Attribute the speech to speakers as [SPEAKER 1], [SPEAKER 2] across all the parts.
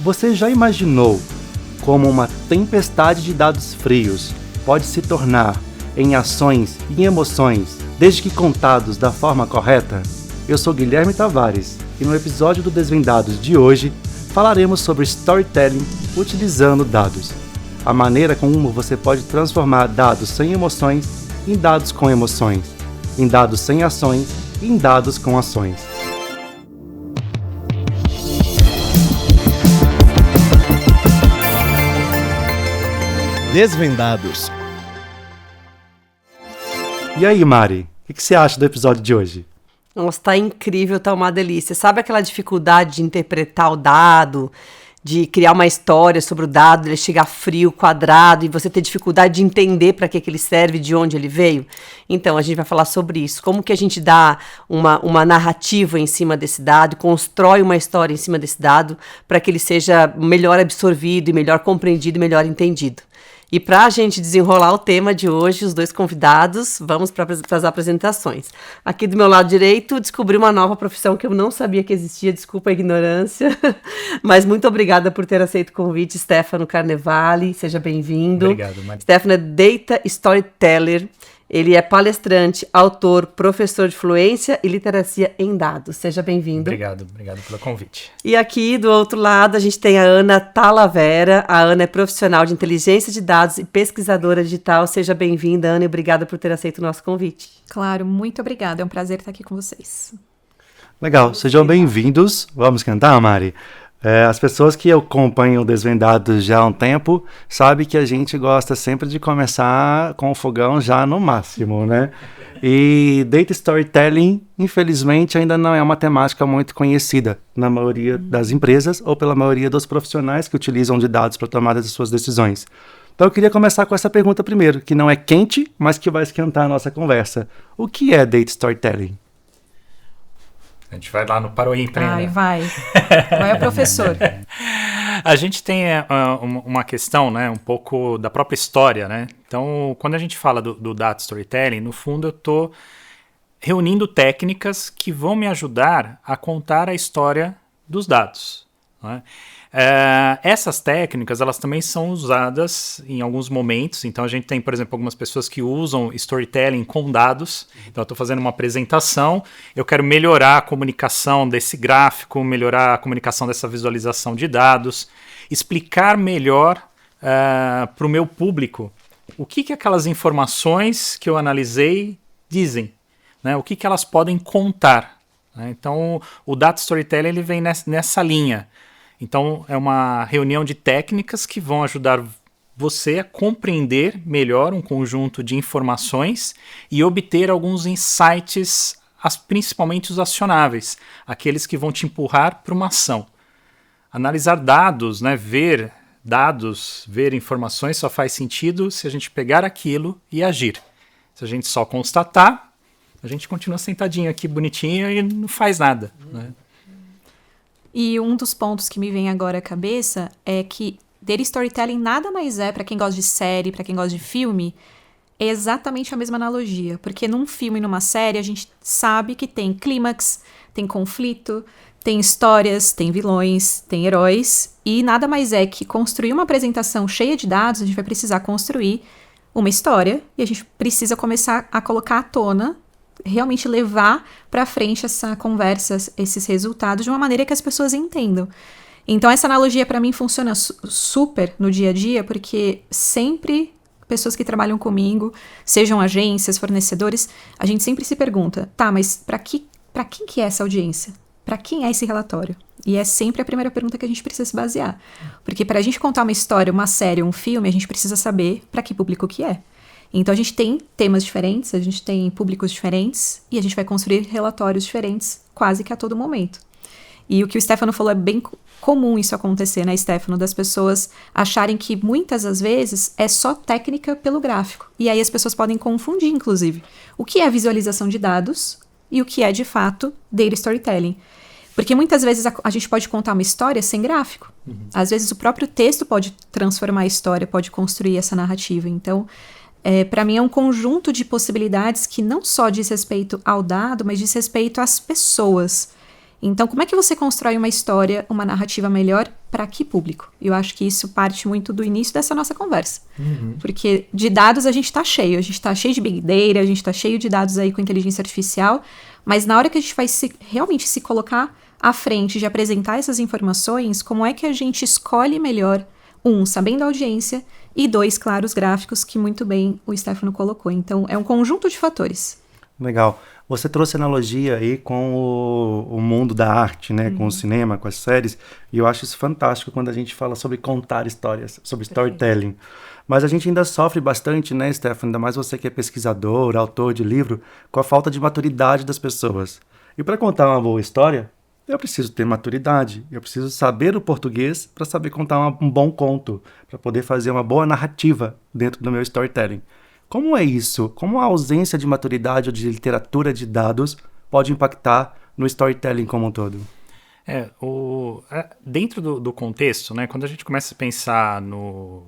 [SPEAKER 1] Você já imaginou como uma tempestade de dados frios pode se tornar em ações e emoções, desde que contados da forma correta? Eu sou Guilherme Tavares e no episódio do Desvendados de hoje falaremos sobre storytelling utilizando dados. A maneira como você pode transformar dados sem emoções em dados com emoções, em dados sem ações e em dados com ações.
[SPEAKER 2] Desvendados.
[SPEAKER 1] E aí, Mari, o que você acha do episódio de hoje?
[SPEAKER 3] Nossa, tá incrível, tá uma delícia. Sabe aquela dificuldade de interpretar o dado, de criar uma história sobre o dado, ele chegar frio, quadrado, e você ter dificuldade de entender para que ele serve, de onde ele veio? Então, a gente vai falar sobre isso. Como que a gente dá uma narrativa em cima desse dado, constrói uma história em cima desse dado, para que ele seja melhor absorvido, e melhor compreendido, e melhor entendido. E para a gente desenrolar o tema de hoje, os dois convidados, vamos para as apresentações. Aqui do meu lado direito, descobri uma nova profissão que eu não sabia que existia, desculpa a ignorância, mas muito obrigada por ter aceito o convite, Stefano Carnevale, seja bem-vindo.
[SPEAKER 4] Obrigado, Maria.
[SPEAKER 3] Stefano é Data Storyteller, ele é palestrante, autor, professor de fluência e literacia em dados. Seja bem-vindo.
[SPEAKER 4] Obrigado pelo convite.
[SPEAKER 3] E aqui do outro lado a gente tem a Ana Talavera. A Ana é profissional de inteligência de dados e pesquisadora digital. Seja bem-vinda, Ana, e obrigada por ter aceito o nosso convite.
[SPEAKER 5] Claro, muito obrigada. É um prazer estar aqui com vocês.
[SPEAKER 1] Legal, sejam bem-vindos. Vamos cantar, Mari? As pessoas que acompanham o Desvendados já há um tempo sabem que a gente gosta sempre de começar com o fogão já no máximo, né? E Data Storytelling, infelizmente, ainda não é uma temática muito conhecida na maioria das empresas ou pela maioria dos profissionais que utilizam de dados para tomar as suas decisões. Então eu queria começar com essa pergunta primeiro, que não é quente, mas que vai esquentar a nossa conversa. O que é Data Storytelling?
[SPEAKER 4] A gente vai lá no Para o Ímpar.
[SPEAKER 5] Ai, vai. Vai o professor.
[SPEAKER 4] A gente tem uma questão, né, um pouco da própria história, né? Então, quando a gente fala do Data Storytelling, no fundo eu estou reunindo técnicas que vão me ajudar a contar a história dos dados, né? Essas técnicas, elas também são usadas em alguns momentos. Então a gente tem, por exemplo, algumas pessoas que usam storytelling com dados. Então eu estou fazendo uma apresentação, eu quero melhorar a comunicação desse gráfico, melhorar a comunicação dessa visualização de dados, explicar melhor para o meu público o que aquelas informações que eu analisei dizem, né? O que elas podem contar, né? Então o Data Storytelling ele vem nessa linha. Então, é uma reunião de técnicas que vão ajudar você a compreender melhor um conjunto de informações e obter alguns insights, principalmente os acionáveis, aqueles que vão te empurrar para uma ação. Analisar dados, né, ver dados, ver informações só faz sentido se a gente pegar aquilo e agir. Se a gente só constatar, a gente continua sentadinho aqui bonitinho e não faz nada, né?
[SPEAKER 5] E um dos pontos que me vem agora à cabeça é que Data Storytelling nada mais é, para quem gosta de série, para quem gosta de filme, é exatamente a mesma analogia. Porque num filme, numa série, a gente sabe que tem clímax, tem conflito, tem histórias, tem vilões, tem heróis. E nada mais é que construir uma apresentação cheia de dados, a gente vai precisar construir uma história e a gente precisa começar a colocar à tona, realmente levar para frente essa conversa, esses resultados de uma maneira que as pessoas entendam. Então essa analogia para mim funciona super no dia a dia, porque sempre pessoas que trabalham comigo, sejam agências, fornecedores, a gente sempre se pergunta, tá, mas para quem que é essa audiência? Para quem é esse relatório? E é sempre a primeira pergunta que a gente precisa se basear. Porque para a gente contar uma história, uma série, um filme, a gente precisa saber para que público que é. Então, a gente tem temas diferentes, a gente tem públicos diferentes e a gente vai construir relatórios diferentes quase que a todo momento. E o que o Stefano falou é bem comum isso acontecer, né, Stefano? Das pessoas acharem que muitas das vezes é só técnica pelo gráfico. E aí as pessoas podem confundir, inclusive, o que é visualização de dados e o que é, de fato, data storytelling. Porque muitas vezes a gente pode contar uma história sem gráfico. Às vezes o próprio texto pode transformar a história, pode construir essa narrativa. Então, para mim é um conjunto de possibilidades que não só diz respeito ao dado, mas diz respeito às pessoas. Então, como é que você constrói uma história, uma narrativa melhor para que público? Eu acho que isso parte muito do início dessa nossa conversa. Porque de dados a gente está cheio. A gente está cheio de Big Data, a gente está cheio de dados aí com inteligência artificial. Mas na hora que a gente vai realmente se colocar à frente de apresentar essas informações, como é que a gente escolhe melhor, sabendo a audiência, e 2, claro, os gráficos, que muito bem o Stefano colocou. Então, é um conjunto de fatores.
[SPEAKER 1] Legal. Você trouxe analogia aí com o mundo da arte, né? Com o cinema, com as séries. E eu acho isso fantástico quando a gente fala sobre contar histórias, sobre storytelling. Mas a gente ainda sofre bastante, né, Stefano? Ainda mais você que é pesquisador, autor de livro, com a falta de maturidade das pessoas. E para contar uma boa história, eu preciso ter maturidade. Eu preciso saber o português para saber contar um bom conto, para poder fazer uma boa narrativa dentro do meu storytelling. Como é isso? Como a ausência de maturidade ou de literatura de dados pode impactar no storytelling como um todo?
[SPEAKER 4] Dentro do contexto, né, quando a gente começa a pensar no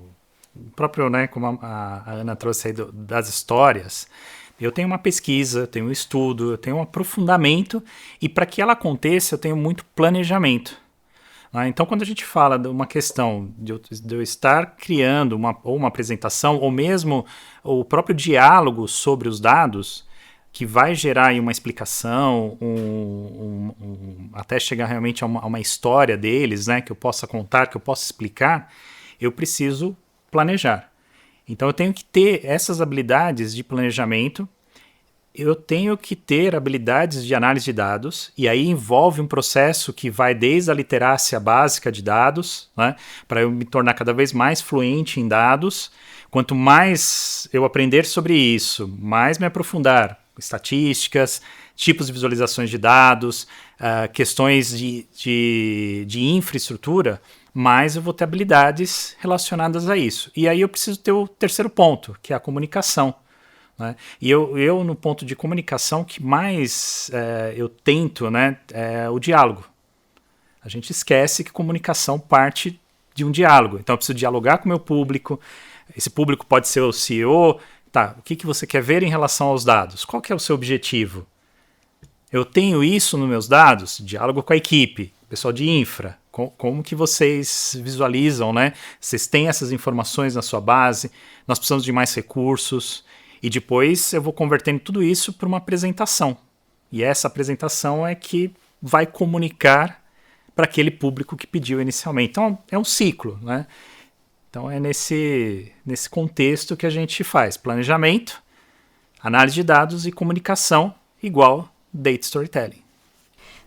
[SPEAKER 4] próprio, né, como a Ana trouxe aí das histórias, eu tenho uma pesquisa, eu tenho um estudo, eu tenho um aprofundamento, e para que ela aconteça eu tenho muito planejamento. Então, quando a gente fala de uma questão de eu estar criando uma apresentação, ou mesmo o próprio diálogo sobre os dados, que vai gerar aí uma explicação, até chegar realmente a uma história deles, né, que eu possa contar, que eu possa explicar, eu preciso planejar. Então, eu tenho que ter essas habilidades de planejamento. Eu tenho que ter habilidades de análise de dados, e aí envolve um processo que vai desde a literacia básica de dados, né, para eu me tornar cada vez mais fluente em dados. Quanto mais eu aprender sobre isso, mais me aprofundar estatísticas, tipos de visualizações de dados, questões de infraestrutura, mais eu vou ter habilidades relacionadas a isso. E aí eu preciso ter o terceiro ponto, que é a comunicação. Né? E eu, no ponto de comunicação, que mais eu tento, né, é o diálogo. A gente esquece que comunicação parte de um diálogo. Então eu preciso dialogar com o meu público. Esse público pode ser o CEO. Tá, o que você quer ver em relação aos dados? Qual que é o seu objetivo? Eu tenho isso nos meus dados? Diálogo com a equipe, pessoal de infra. Como que vocês visualizam, né? Vocês têm essas informações na sua base? Nós precisamos de mais recursos. E depois eu vou convertendo tudo isso para uma apresentação. E essa apresentação é que vai comunicar para aquele público que pediu inicialmente. Então é um ciclo, né? Então é nesse contexto que a gente faz planejamento, análise de dados e comunicação igual data storytelling.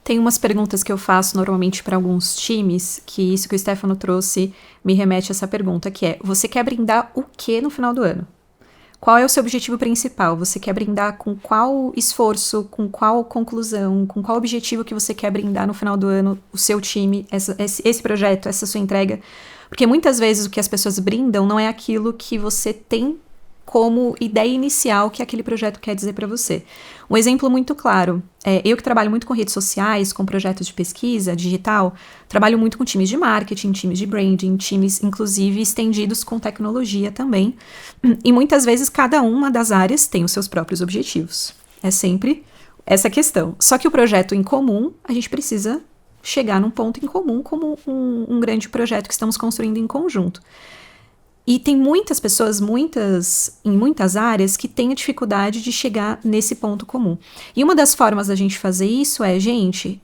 [SPEAKER 5] Tem umas perguntas que eu faço normalmente para alguns times, que isso que o Stefano trouxe me remete a essa pergunta, que é: você quer brindar o que no final do ano? Qual é o seu objetivo principal? Você quer brindar com qual esforço, com qual conclusão, com qual objetivo que você quer brindar no final do ano o seu time, esse projeto, essa sua entrega? Porque muitas vezes o que as pessoas brindam não é aquilo que você tem como ideia inicial que aquele projeto quer dizer para você. Um exemplo muito claro, eu que trabalho muito com redes sociais, com projetos de pesquisa digital, trabalho muito com times de marketing, times de branding, times inclusive estendidos com tecnologia também, e muitas vezes cada uma das áreas tem os seus próprios objetivos. É sempre essa questão. Só que o projeto em comum, a gente precisa chegar num ponto em comum como um grande projeto que estamos construindo em conjunto. E tem muitas pessoas, em muitas áreas, que têm a dificuldade de chegar nesse ponto comum. E uma das formas da gente fazer isso é, gente,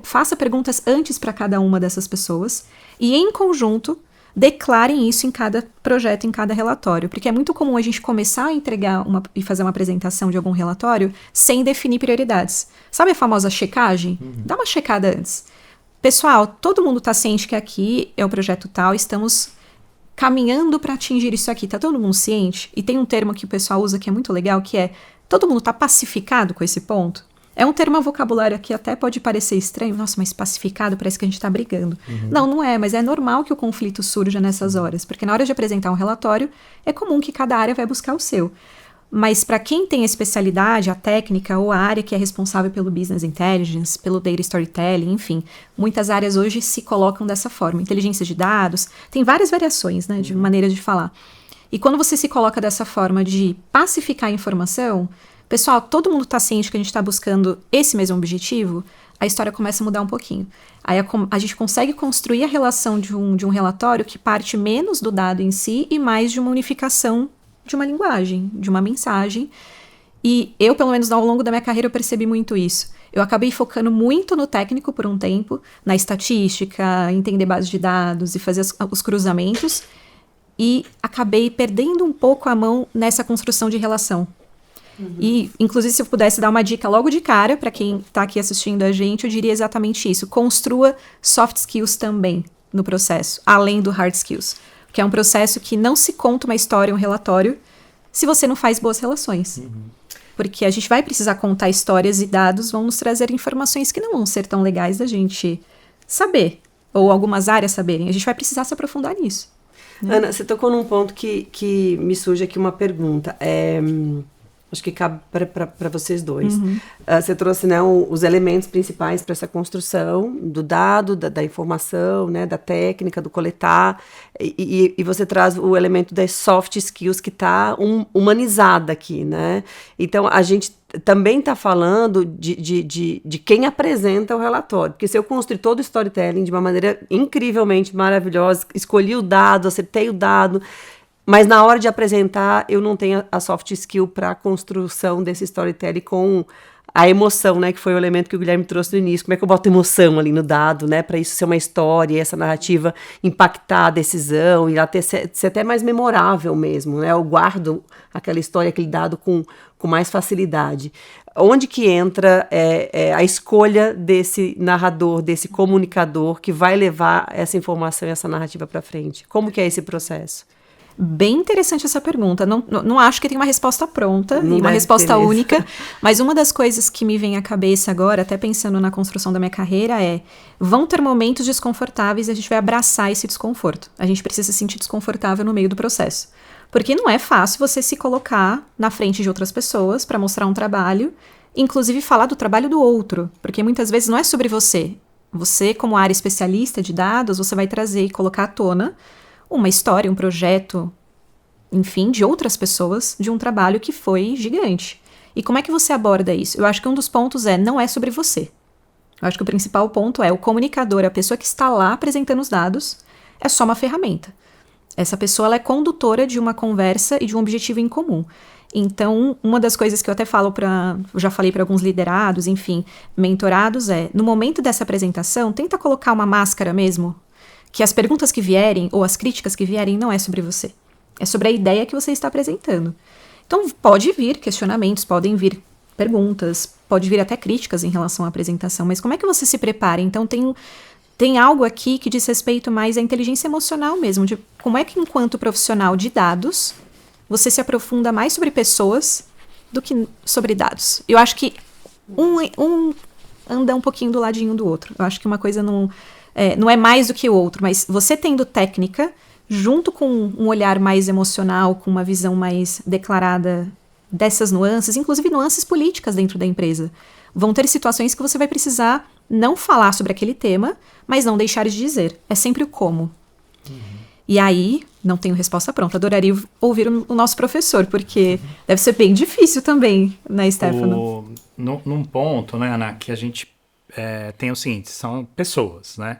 [SPEAKER 5] faça perguntas antes para cada uma dessas pessoas e, em conjunto, declarem isso em cada projeto, em cada relatório. Porque é muito comum a gente começar a entregar e fazer uma apresentação de algum relatório sem definir prioridades. Sabe a famosa checagem? Dá uma checada antes. Pessoal, todo mundo está ciente que aqui é o projeto tal, estamos caminhando para atingir isso aqui. Tá todo mundo ciente? E tem um termo que o pessoal usa que é muito legal, que é: todo mundo tá pacificado com esse ponto? É um termo vocabulário que até pode parecer estranho. Nossa, mas pacificado parece que a gente tá brigando. Não é, mas é normal que o conflito surja nessas horas, porque na hora de apresentar um relatório, é comum que cada área vai buscar o seu. Mas para quem tem a especialidade, a técnica ou a área que é responsável pelo business intelligence, pelo data storytelling, enfim, muitas áreas hoje se colocam dessa forma. Inteligência de dados, tem várias variações, né, de maneira de falar. E quando você se coloca dessa forma de pacificar a informação, pessoal, todo mundo está ciente que a gente está buscando esse mesmo objetivo, a história começa a mudar um pouquinho. Aí a gente consegue construir a relação de um relatório que parte menos do dado em si e mais de uma unificação de uma linguagem, de uma mensagem. E eu, pelo menos ao longo da minha carreira, eu percebi muito isso. Eu acabei focando muito no técnico por um tempo, na estatística, entender base de dados e fazer os cruzamentos, e acabei perdendo um pouco a mão nessa construção de relação. E, inclusive, se eu pudesse dar uma dica logo de cara, para quem está aqui assistindo a gente, eu diria exatamente isso. Construa soft skills também no processo, além do hard skills. Que é um processo que não se conta uma história, um relatório, se você não faz boas relações. Porque a gente vai precisar contar histórias e dados vão nos trazer informações que não vão ser tão legais da gente saber, ou algumas áreas saberem. A gente vai precisar se aprofundar nisso. Né?
[SPEAKER 3] Ana, você tocou num ponto que me surge aqui uma pergunta. Acho que cabe para vocês dois. Você trouxe, né, os elementos principais para essa construção do dado, da informação, né, da técnica, do coletar, e você traz o elemento das soft skills que está humanizada aqui, né? Então, a gente também está falando de quem apresenta o relatório, porque se eu construir todo o storytelling de uma maneira incrivelmente maravilhosa, escolhi o dado, acertei o dado, mas na hora de apresentar, eu não tenho a soft skill para a construção desse storytelling com a emoção, né? Que foi o elemento que o Guilherme trouxe no início. Como é que eu boto emoção ali no dado, né? Para isso ser uma história e essa narrativa impactar a decisão e ela ser até mais memorável mesmo, né? Eu guardo aquela história, aquele dado com mais facilidade. Onde que entra a escolha desse narrador, desse comunicador que vai levar essa informação e essa narrativa para frente? Como que é esse processo?
[SPEAKER 5] Bem interessante essa pergunta. Não acho que tem uma resposta pronta
[SPEAKER 3] Não
[SPEAKER 5] e uma resposta
[SPEAKER 3] mesmo.
[SPEAKER 5] única, mas uma das coisas que me vem à cabeça agora, até pensando na construção da minha carreira, vão ter momentos desconfortáveis e a gente vai abraçar esse desconforto. A gente precisa se sentir desconfortável no meio do processo. Porque não é fácil você se colocar na frente de outras pessoas para mostrar um trabalho, inclusive falar do trabalho do outro, porque muitas vezes não é sobre você. Você, como área especialista de dados, você vai trazer e colocar à tona uma história, um projeto, enfim, de outras pessoas, de um trabalho que foi gigante. E como é que você aborda isso? Eu acho que um dos pontos não é sobre você. Eu acho que o principal ponto o comunicador, a pessoa que está lá apresentando os dados, é só uma ferramenta. Essa pessoa ela é condutora de uma conversa e de um objetivo em comum. Então, uma das coisas que eu até falo eu já falei para alguns liderados, enfim, mentorados, no momento dessa apresentação, tenta colocar uma máscara mesmo, que as perguntas que vierem, ou as críticas que vierem, não é sobre você. É sobre a ideia que você está apresentando. Então, pode vir questionamentos, podem vir perguntas, pode vir até críticas em relação à apresentação, mas como é que você se prepara? Então, tem algo aqui que diz respeito mais à inteligência emocional mesmo, de como é que, enquanto profissional de dados, você se aprofunda mais sobre pessoas do que sobre dados. Eu acho que um anda um pouquinho do ladinho do outro. Eu acho que uma coisa não é mais do que o outro, mas você tendo técnica, junto com um olhar mais emocional, com uma visão mais declarada dessas nuances, inclusive nuances políticas dentro da empresa. Vão ter situações que você vai precisar não falar sobre aquele tema, mas não deixar de dizer. É sempre o como. E aí, não tenho resposta pronta. Adoraria ouvir o nosso professor, porque deve ser bem difícil também, né, Stefano?
[SPEAKER 4] Num ponto, né, Ana, que a gente tem o seguinte, são pessoas, né?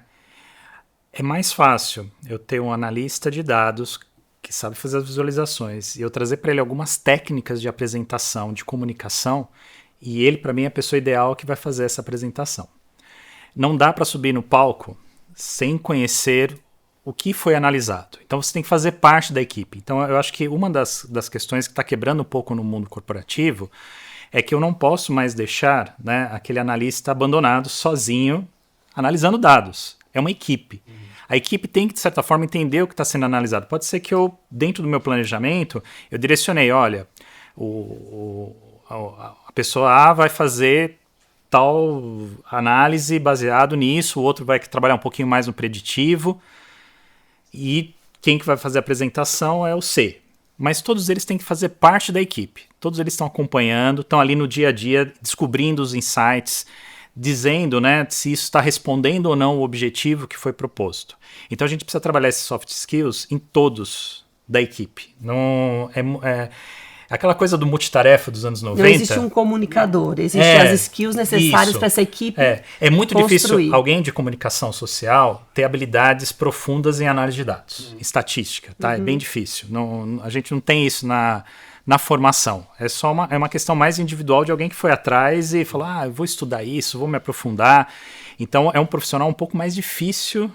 [SPEAKER 4] É mais fácil eu ter um analista de dados que sabe fazer as visualizações e eu trazer para ele algumas técnicas de apresentação, de comunicação, e ele, para mim, é a pessoa ideal que vai fazer essa apresentação. Não dá para subir no palco sem conhecer o que foi analisado. Então, você tem que fazer parte da equipe. Então, eu acho que uma das questões que está quebrando um pouco no mundo corporativo é que eu não posso mais deixar, né, aquele analista abandonado, sozinho, analisando dados. É uma equipe. A equipe tem que, de certa forma, entender o que está sendo analisado. Pode ser que eu, dentro do meu planejamento, eu direcionei, olha, a pessoa A vai fazer tal análise baseado nisso, o outro vai trabalhar um pouquinho mais no preditivo, e quem que vai fazer a apresentação é o C. Mas todos eles têm que fazer parte da equipe. Todos eles estão acompanhando, estão ali no dia a dia, descobrindo os insights, dizendo, né, se isso está respondendo ou não o objetivo que foi proposto. Então a gente precisa trabalhar esses soft skills em todos da equipe. Não, Aquela coisa do multitarefa dos anos 90.
[SPEAKER 3] Não existe um comunicador, existem as skills necessárias para essa equipe
[SPEAKER 4] É muito
[SPEAKER 3] construir.
[SPEAKER 4] difícil alguém de comunicação social ter habilidades profundas em análise de dados, estatística, tá? É bem difícil. Não, a gente não tem isso na formação. É uma questão mais individual de alguém que foi atrás e falou, eu vou estudar isso, vou me aprofundar. Então, é um profissional um pouco mais difícil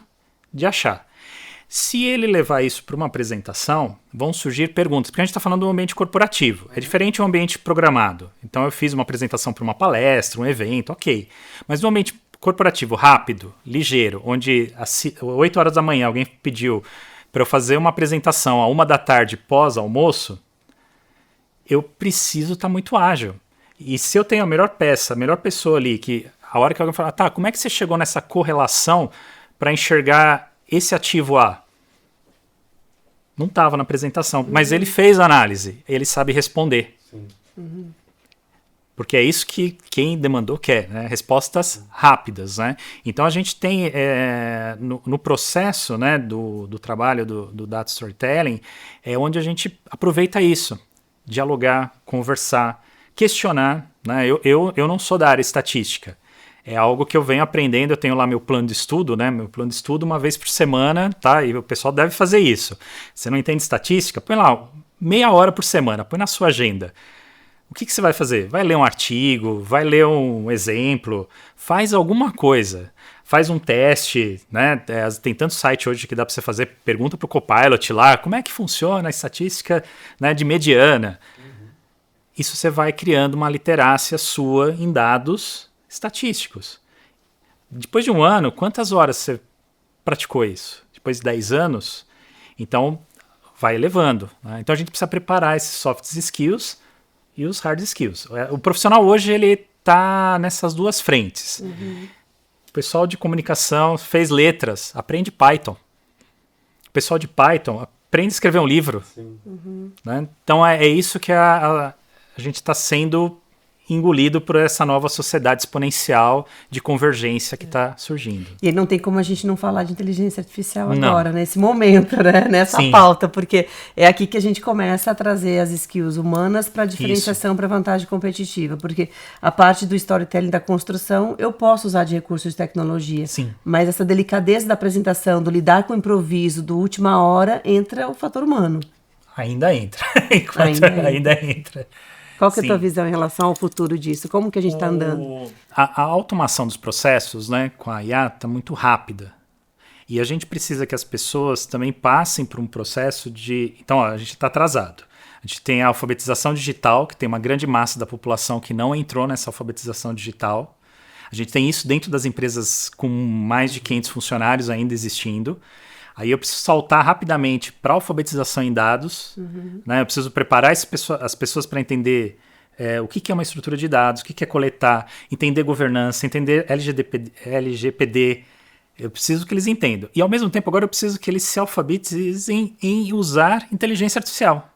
[SPEAKER 4] de achar. Se ele levar isso para uma apresentação, vão surgir perguntas, porque a gente está falando do ambiente corporativo. É diferente do ambiente programado. Então, eu fiz uma apresentação para uma palestra, um evento, ok. Mas no ambiente corporativo rápido, ligeiro, onde às 8 horas da manhã alguém pediu para eu fazer uma apresentação à 1 da tarde pós-almoço, eu preciso estar muito ágil. E se eu tenho a melhor peça, a melhor pessoa ali, que a hora que alguém fala, como é que você chegou nessa correlação para enxergar esse ativo A? Não estava na apresentação, mas ele fez a análise, ele sabe responder. Porque é isso que quem demandou quer, né? Respostas rápidas, né? Então a gente tem no processo, né, do trabalho do Data Storytelling, é onde a gente aproveita isso, dialogar, conversar, questionar, né? Eu não sou da área estatística. É algo que eu venho aprendendo, eu tenho lá meu plano de estudo, né? Meu plano de estudo uma vez por semana, tá? E o pessoal deve fazer isso. Você não entende estatística? Põe lá meia hora por semana, põe na sua agenda. O que você vai fazer? Vai ler um artigo, vai ler um exemplo, faz alguma coisa. Faz um teste, né? Tem tanto site hoje que dá para você fazer, pergunta para o Copilot lá, como é que funciona a estatística, né, de mediana. Isso você vai criando uma literácia sua em dados estatísticos. Depois de um ano, quantas horas você praticou isso? Depois de 10 anos, então vai elevando, né? Então a gente precisa preparar esses soft skills e os hard skills. O profissional hoje ele está nessas duas frentes. O pessoal de comunicação fez letras, aprende Python. O pessoal de Python aprende a escrever um livro. Né? Então é isso que a gente está sendo engolido por essa nova sociedade exponencial de convergência que está surgindo.
[SPEAKER 3] E não tem como a gente não falar de inteligência artificial agora, nesse momento, né? Nessa pauta, porque é aqui que a gente começa a trazer as skills humanas para diferenciação, para vantagem competitiva, porque a parte do storytelling da construção eu posso usar de recursos de tecnologia, mas essa delicadeza da apresentação, do lidar com o improviso, do última hora, entra o fator humano.
[SPEAKER 4] Ainda entra. Ainda entra.
[SPEAKER 3] Qual que é a tua visão em relação ao futuro disso? Como que a gente está andando?
[SPEAKER 4] A automação dos processos, né, com a IA está muito rápida. E a gente precisa que as pessoas também passem por um processo de... Então, a gente está atrasado. A gente tem a alfabetização digital, que tem uma grande massa da população que não entrou nessa alfabetização digital. A gente tem isso dentro das empresas com mais de 500 funcionários ainda existindo. Aí eu preciso saltar rapidamente para a alfabetização em dados, né? Eu preciso preparar as pessoas para entender o que é uma estrutura de dados, o que é coletar, entender governança, entender LGPD. Eu preciso que eles entendam. E ao mesmo tempo agora eu preciso que eles se alfabetizem em usar inteligência artificial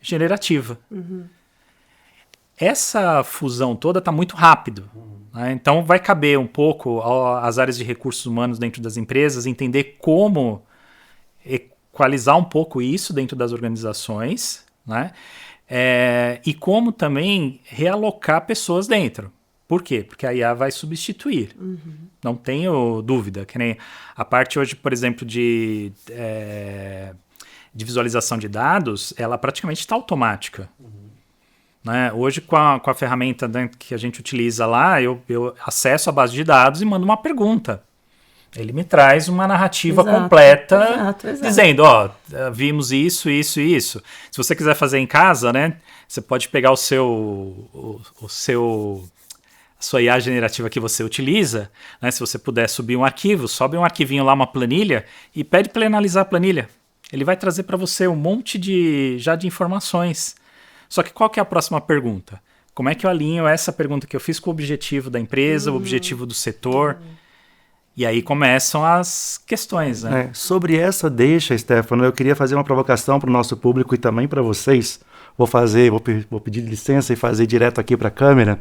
[SPEAKER 4] generativa. Essa fusão toda está muito rápido. Né? Então vai caber um pouco às áreas de recursos humanos dentro das empresas entender como equalizar um pouco isso dentro das organizações, né? E como também realocar pessoas dentro. Por quê? Porque a IA vai substituir. Não tenho dúvida. Que nem a parte hoje, por exemplo, de visualização de dados, ela praticamente está automática. Né? Hoje, com a ferramenta, né, que a gente utiliza lá, eu acesso a base de dados e mando uma pergunta. Ele me traz uma narrativa completa, dizendo, vimos isso, isso e isso. Se você quiser fazer em casa, né, você pode pegar a sua IA generativa que você utiliza, né, se você puder subir um arquivo, sobe um arquivinho lá, uma planilha, e pede para ele analisar a planilha. Ele vai trazer para você um monte de informações. Só que qual que é a próxima pergunta? Como é que eu alinho essa pergunta que eu fiz com o objetivo da empresa, o objetivo do setor? E aí começam as questões, né?
[SPEAKER 1] Sobre essa deixa, Stefano, eu queria fazer uma provocação para o nosso público e também para vocês. Vou pedir licença e fazer direto aqui para a câmera.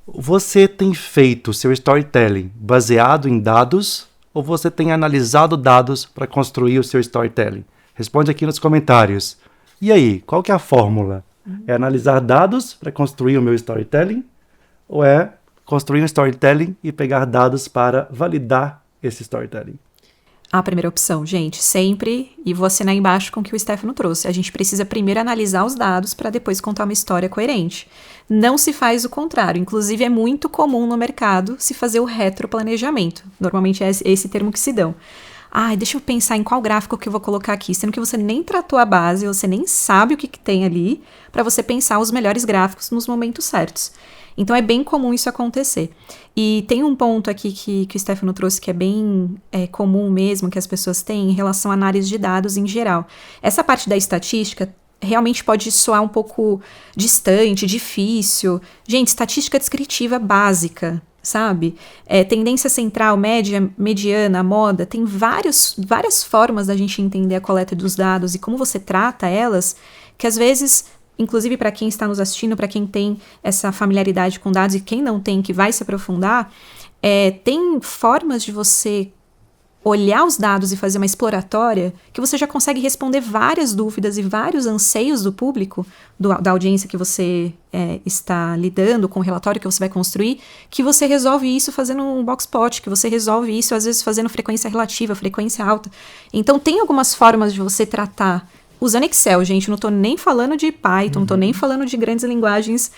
[SPEAKER 1] Você tem feito seu storytelling baseado em dados ou você tem analisado dados para construir o seu storytelling? Responde aqui nos comentários. E aí, qual que é a fórmula? É analisar dados para construir o meu storytelling? Ou é construir um storytelling e pegar dados para validar esse storytelling?
[SPEAKER 5] A primeira opção, gente, sempre, e vou assinar embaixo com o que o Stefano trouxe, a gente precisa primeiro analisar os dados para depois contar uma história coerente. Não se faz o contrário, inclusive é muito comum no mercado se fazer o retroplanejamento. Normalmente é esse termo que se dão. Deixa eu pensar em qual gráfico que eu vou colocar aqui, sendo que você nem tratou a base, você nem sabe o que tem ali, para você pensar os melhores gráficos nos momentos certos. Então é bem comum isso acontecer. E tem um ponto aqui que o Stefano trouxe que é bem comum mesmo, que as pessoas têm em relação à análise de dados em geral. Essa parte da estatística realmente pode soar um pouco distante, difícil. Gente, estatística descritiva básica, sabe? Tendência central, média, mediana, moda, tem várias formas da gente entender a coleta dos dados e como você trata elas, que às vezes, inclusive para quem está nos assistindo, para quem tem essa familiaridade com dados e quem não tem, que vai se aprofundar, tem formas de você olhar os dados e fazer uma exploratória que você já consegue responder várias dúvidas e vários anseios do público, da audiência que você está lidando, com o relatório que você vai construir, que você resolve isso fazendo um box plot, que você resolve isso às vezes fazendo frequência relativa, frequência alta. Então tem algumas formas de você tratar usando Excel, gente, não estou nem falando de Python, não estou nem falando de grandes linguagens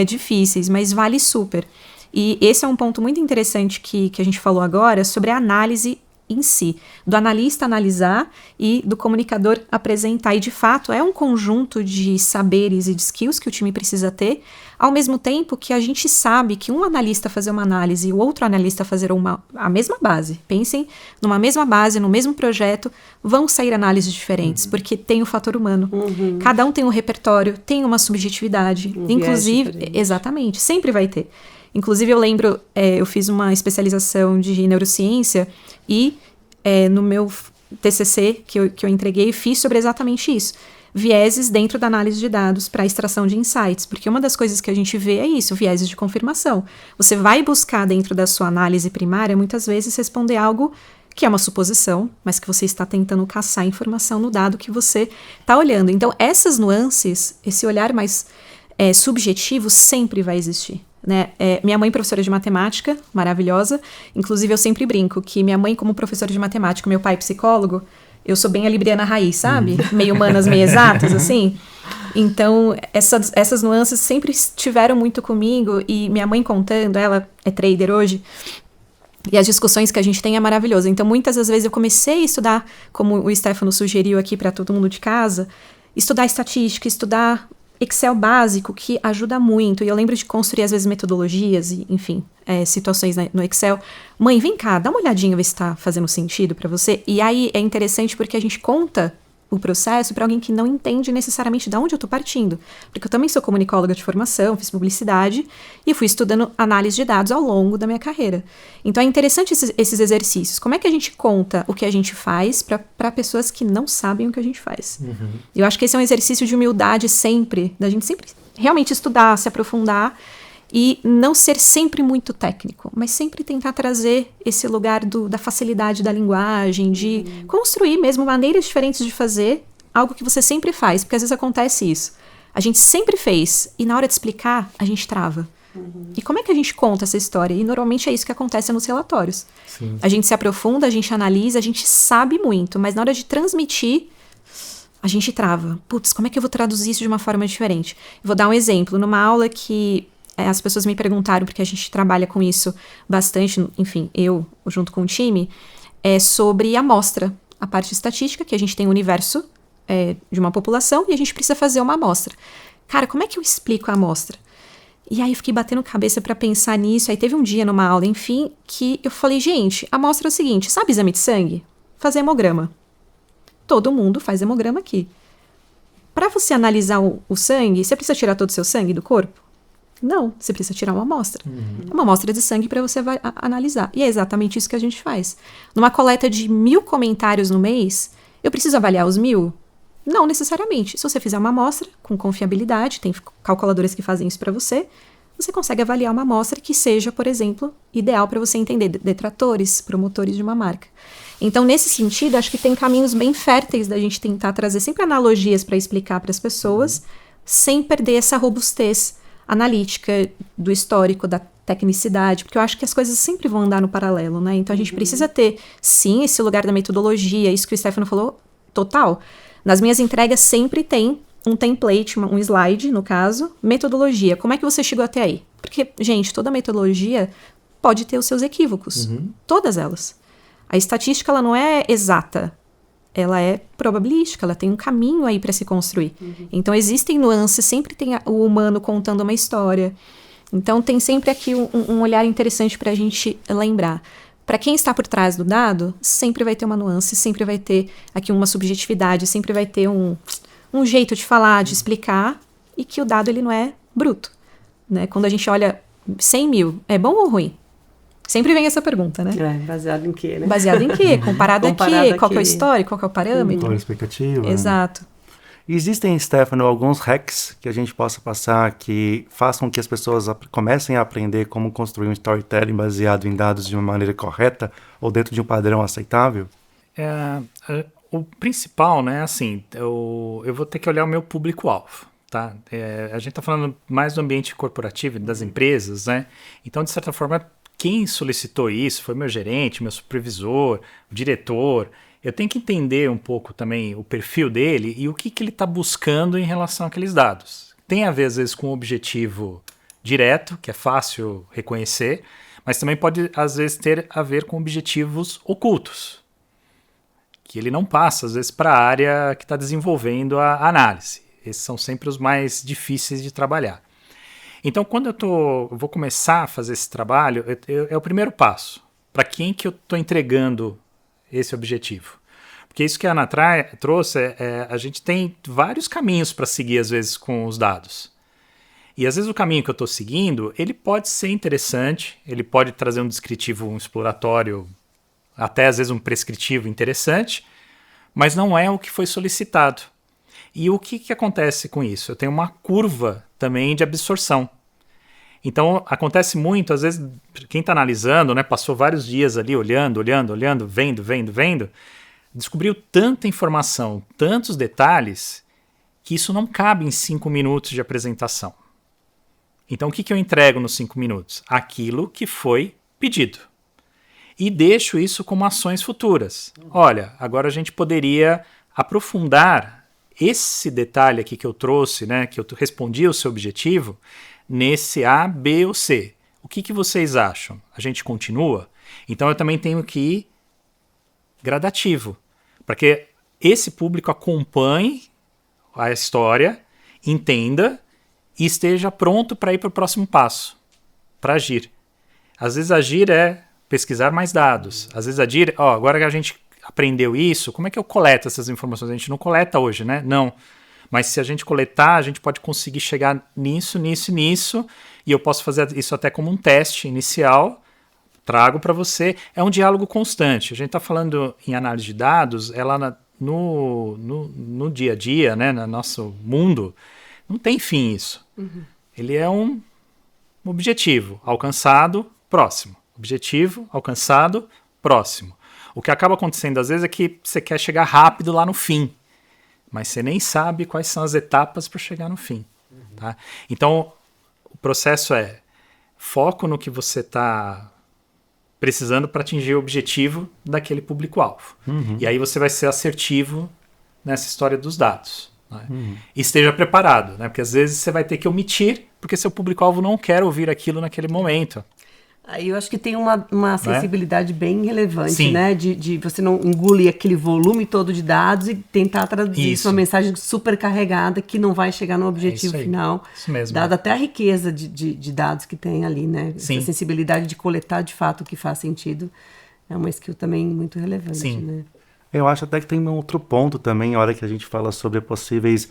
[SPEAKER 5] difíceis, mas vale super. E esse é um ponto muito interessante que a gente falou agora sobre a análise em si, do analista analisar e do comunicador apresentar. E, de fato, é um conjunto de saberes e de skills que o time precisa ter, ao mesmo tempo que a gente sabe que um analista fazer uma análise e o outro analista fazer a mesma base. Pensem numa mesma base, no mesmo projeto, vão sair análises diferentes, porque tem o fator humano. Cada um tem um repertório, tem uma subjetividade. Inclusive, exatamente, sempre vai ter. Inclusive, eu lembro, eu fiz uma especialização de neurociência e no meu TCC que eu entreguei, fiz sobre exatamente isso. Vieses dentro da análise de dados para extração de insights. Porque uma das coisas que a gente vê é isso, vieses de confirmação. Você vai buscar dentro da sua análise primária, muitas vezes, responder algo que é uma suposição, mas que você está tentando caçar informação no dado que você está olhando. Então, essas nuances, esse olhar mais subjetivo sempre vai existir. Né? Minha mãe, professora de matemática, maravilhosa. Inclusive, eu sempre brinco que minha mãe, como professora de matemática, meu pai, psicólogo, eu sou bem a libriana raiz, sabe? Meio humanas, meio exatas, assim. Então, essas nuances sempre estiveram muito comigo. E minha mãe contando, ela é trader hoje, e as discussões que a gente tem é maravilhoso. Então, muitas das vezes eu comecei a estudar, como o Stefano sugeriu aqui para todo mundo de casa, estudar estatística, estudar Excel básico, que ajuda muito. E eu lembro de construir, às vezes, metodologias e, enfim, situações no Excel. Mãe, vem cá, dá uma olhadinha, ver se está fazendo sentido para você. E aí é interessante porque a gente conta o processo para alguém que não entende necessariamente de onde eu estou partindo. Porque eu também sou comunicóloga de formação, fiz publicidade e fui estudando análise de dados ao longo da minha carreira. Então é interessante esses exercícios. Como é que a gente conta o que a gente faz para pessoas que não sabem o que a gente faz? Eu acho que esse é um exercício de humildade sempre, da gente sempre realmente estudar, se aprofundar e não ser sempre muito técnico, mas sempre tentar trazer esse lugar da facilidade da linguagem, de construir mesmo maneiras diferentes de fazer algo que você sempre faz, porque às vezes acontece isso. A gente sempre fez e na hora de explicar, a gente trava. E como é que a gente conta essa história? E normalmente é isso que acontece nos relatórios. Sim. A gente se aprofunda, a gente analisa, a gente sabe muito, mas na hora de transmitir, a gente trava. Putz, como é que eu vou traduzir isso de uma forma diferente? Eu vou dar um exemplo. Numa aula que as pessoas me perguntaram, porque a gente trabalha com isso bastante, enfim, eu junto com o time, sobre amostra, a parte estatística, que a gente tem um universo de uma população e a gente precisa fazer uma amostra. Cara, como é que eu explico a amostra? E aí eu fiquei batendo cabeça para pensar nisso, aí teve um dia numa aula, enfim, que eu falei, gente, a amostra é o seguinte, sabe exame de sangue? Fazer hemograma. Todo mundo faz hemograma aqui. Para você analisar o sangue, você precisa tirar todo o seu sangue do corpo? Não, você precisa tirar uma amostra. Uma amostra de sangue para você analisar. E é exatamente isso que a gente faz. Numa coleta de 1000 comentários no mês, eu preciso avaliar os 1000? Não necessariamente. Se você fizer uma amostra com confiabilidade, tem calculadoras que fazem isso para você consegue avaliar uma amostra que seja, por exemplo, ideal para você entender detratores, promotores de uma marca. Então, nesse sentido, acho que tem caminhos bem férteis da gente tentar trazer sempre analogias para explicar para as pessoas, sem perder essa robustez analítica do histórico, da tecnicidade, porque eu acho que as coisas sempre vão andar no paralelo, né? Então a gente precisa ter, sim, esse lugar da metodologia, isso que o Stefano falou, total. Nas minhas entregas sempre tem um template, um slide, no caso, metodologia. Como é que você chegou até aí? Porque, gente, toda metodologia pode ter os seus equívocos. Todas elas. A estatística, ela não é exata. Ela é probabilística, ela tem um caminho aí para se construir. Então, existem nuances, sempre tem o humano contando uma história. Então, tem sempre aqui um olhar interessante para a gente lembrar. Para quem está por trás do dado, sempre vai ter uma nuance, sempre vai ter aqui uma subjetividade, sempre vai ter um jeito de falar, de explicar, e que o dado ele não é bruto. Né? Quando a gente olha 100 mil, é bom ou ruim? Sempre vem essa pergunta, né?
[SPEAKER 3] Baseado em quê, né?
[SPEAKER 5] Baseado em quê? Comparado a quê? Qual que é o histórico? Qual que é o parâmetro?
[SPEAKER 1] Qual a expectativa?
[SPEAKER 5] Exato.
[SPEAKER 1] Existem, Stefano, alguns hacks que a gente possa passar que façam que as pessoas comecem a aprender como construir um storytelling baseado em dados de uma maneira correta ou dentro de um padrão aceitável?
[SPEAKER 4] O principal, né, assim, eu vou ter que olhar o meu público-alvo, tá? A gente está falando mais do ambiente corporativo, das empresas, né? Então, de certa forma, quem solicitou isso foi meu gerente, meu supervisor, o diretor. Eu tenho que entender um pouco também o perfil dele e o que ele está buscando em relação àqueles dados. Tem a ver, às vezes, com um objetivo direto, que é fácil reconhecer, mas também pode, às vezes, ter a ver com objetivos ocultos, que ele não passa, às vezes, para a área que está desenvolvendo a análise. Esses são sempre os mais difíceis de trabalhar. Então, quando eu vou começar a fazer esse trabalho, é o primeiro passo. Para quem que eu estou entregando esse objetivo? Porque isso que a Ana trouxe, a gente tem vários caminhos para seguir, às vezes, com os dados. E, às vezes, o caminho que eu estou seguindo, ele pode ser interessante, ele pode trazer um descritivo, um exploratório, até, às vezes, um prescritivo interessante, mas não é o que foi solicitado. E o que acontece com isso? Eu tenho uma curva também de absorção. Então, acontece muito, às vezes, quem está analisando, né, passou vários dias ali olhando, vendo, descobriu tanta informação, tantos detalhes, que isso não cabe em 5 minutos de apresentação. Então, o que eu entrego nos 5 minutos? Aquilo que foi pedido. E deixo isso como ações futuras. Olha, agora a gente poderia aprofundar esse detalhe aqui que eu trouxe, né, que eu respondi ao seu objetivo, nesse A, B ou C. O que vocês acham? A gente continua? Então eu também tenho que ir gradativo, para que esse público acompanhe a história, entenda e esteja pronto para ir para o próximo passo, para agir. Às vezes agir é pesquisar mais dados. Às vezes agir, agora que a gente aprendeu isso, como é que eu coleto essas informações? A gente não coleta hoje, né? Não. Mas se a gente coletar, a gente pode conseguir chegar nisso, e eu posso fazer isso até como um teste inicial, trago para você. É um diálogo constante. A gente está falando em análise de dados, ela no dia a dia, né, no nosso mundo, não tem fim isso. Ele é um objetivo alcançado, próximo. Objetivo alcançado, próximo. O que acaba acontecendo às vezes é que você quer chegar rápido lá no fim, mas você nem sabe quais são as etapas para chegar no fim. Tá? Então, o processo é foco no que você está precisando para atingir o objetivo daquele público-alvo. E aí você vai ser assertivo nessa história dos dados. Né? E esteja preparado, né? Porque às vezes você vai ter que omitir, porque seu público-alvo não quer ouvir aquilo naquele momento.
[SPEAKER 3] Aí eu acho que tem uma sensibilidade bem relevante,
[SPEAKER 4] Sim.
[SPEAKER 3] né? De você não engolir aquele volume todo de dados e tentar traduzir isso uma mensagem super carregada que não vai chegar no objetivo final.
[SPEAKER 4] Isso mesmo.
[SPEAKER 3] Dada até a riqueza de dados que tem ali, né?
[SPEAKER 4] Sim.
[SPEAKER 3] Essa sensibilidade de coletar de fato o que faz sentido é uma skill também muito relevante,
[SPEAKER 4] Sim.
[SPEAKER 3] né?
[SPEAKER 1] Eu acho até que tem um outro ponto também, a hora que a gente fala sobre possíveis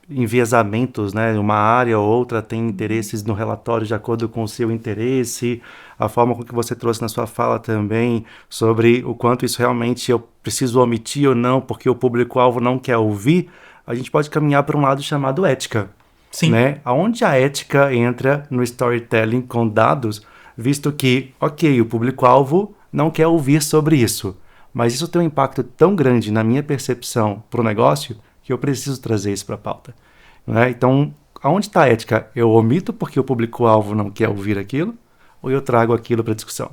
[SPEAKER 1] enviesamentos, né? Uma área ou outra tem interesses no relatório de acordo com o seu interesse, a forma com que você trouxe na sua fala também sobre o quanto isso realmente eu preciso omitir ou não, porque o público-alvo não quer ouvir, a gente pode caminhar para um lado chamado ética.
[SPEAKER 4] Sim.
[SPEAKER 1] Né? Aonde a ética entra no storytelling com dados, visto que, ok, o público-alvo não quer ouvir sobre isso, mas isso tem um impacto tão grande na minha percepção para o negócio que eu preciso trazer isso para a pauta. né? Então, aonde está a ética? Eu omito porque o público-alvo não quer ouvir aquilo, ou eu trago aquilo para discussão?